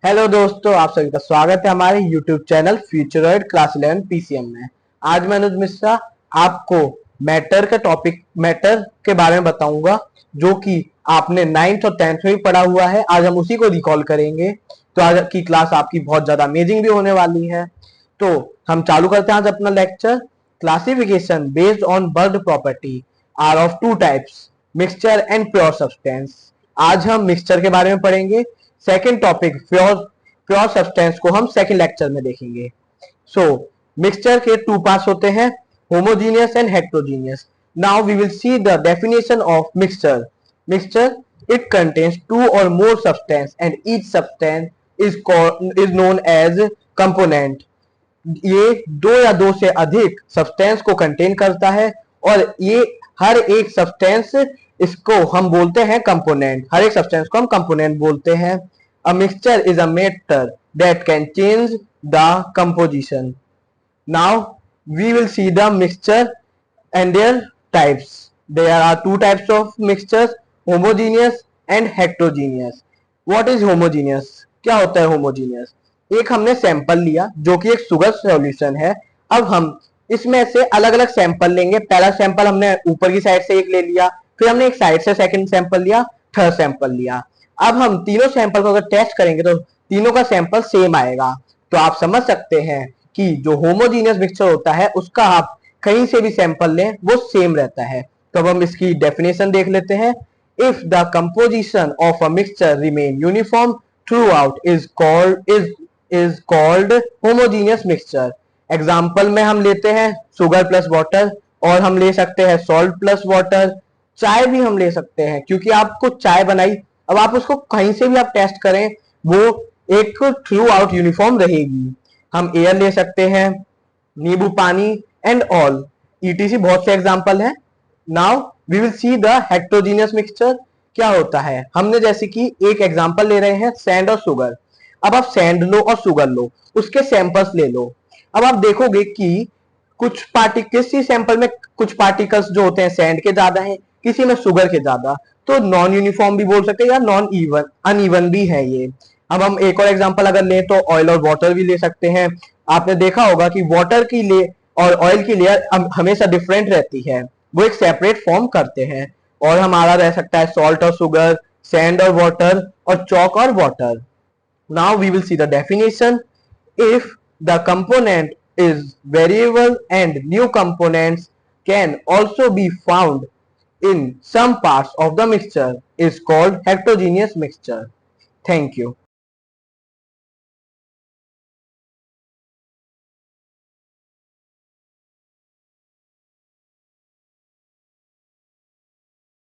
Hello दोस्तों, आप सभी का स्वागत है हमारे YouTube चैनल फ्यूचरॉइड क्लास 11 पीसीएम में। आज मैं अनुज मिश्रा आपको मैटर के बारे में बताऊंगा, जो कि आपने 9th और 10th में भी पढ़ा हुआ है। आज हम उसी को रिकॉल करेंगे, तो आज की क्लास आपकी बहुत ज्यादा अमेजिंग भी होने वाली है। तो हम चालू करते हैं आज अपना lecture. Classification based on bird property are of two types, mixture and pure substance. आज हम मिक्सचर के बारे में पढ़ेंगे। सेकेंड टॉपिक प्योर सब्सटेंस को हम सेकेंड लेक्चर में देखेंगे। सो मिक्सचर के टू पार्ट्स होते हैं, homogeneous and heterogeneous. Now we will see the definition of mixture. Mixture, it contains two or more substance and each substance is known as component. ये दो या दो से अधिक सब्सटेंस को कंटेन करता है और ये हर एक सब्सटेंस इसको हम बोलते हैं कंपोनेंट। हर एक सब्सटेंस को हम कंपोनेंट बोलते हैं। A mixture is a matter that can change the composition. Now we will see the mixture and their types. There are two types of mixtures, homogeneous and heterogeneous. What is homogeneous? क्या होता है homogeneous? एक हमने sample लिया जो कि एक sugar solution है। अब हम इसमें से अलग अलग सैंपल लेंगे। पहला सैंपल हमने ऊपर की साइड से एक ले लिया, फिर हमने एक साइड से सेकंड सैंपल लिया, थर्ड सैंपल लिया। अब हम तीनों सैंपल को अगर टेस्ट करेंगे तो तीनों का सैंपल सेम आएगा। तो आप समझ सकते हैं कि जो होमोजीनियस मिक्सचर होता है उसका आप कहीं से भी सैंपल लें वो सेम रहता है। तो अब हम इसकी डेफिनेशन देख लेते हैं। If the composition of a mixture remain uniform through out is called homogeneous mixture. Example में हम लेते हैं शुगर प्लस वाटर, और हम ले सकते हैं सॉल्ट प्लस वाटर। चाय भी हम ले सकते हैं, क्योंकि आपको चाय बनाई, अब आप उसको कहीं से भी आप टेस्ट करें वो एक थ्रू आउट यूनिफॉर्म रहेगी। हम एयर ले सकते हैं, नींबू पानी एंड ऑल ईटीसी, बहुत से एग्जांपल है। Now we will see the heterogeneous mixture. क्या होता है, हमने जैसे कि एक एग्जांपल ले रहे हैं सैंड और शुगर। अब आप सैंड लो और शुगर लो, उसके सैंपल्स ले लो। अब आप देखोगे कि किसी सैंपल में कुछ पार्टिकल्स जो होते हैं सैंड के ज्यादा हैं, किसी में शुगर के ज्यादा। तो नॉन यूनिफॉर्म भी बोल सकते हैं या नॉन इवन अनइवन भी है ये। अब हम एक और एग्जांपल अगर लें तो ऑयल और वाटर भी ले सकते हैं। आपने देखा होगा कि वाटर की ले और ऑयल की लेयर हमेशा डिफरेंट रहती है, वो एक सेपरेट फॉर्म करते हैं। और हमारा रह सकता है सॉल्ट और शुगर, सैंड और वाटर, और चॉक और water. Now we will see the definition. If the component is variable and new components can also be found in some parts of the mixture is called heterogeneous mixture. Thank you.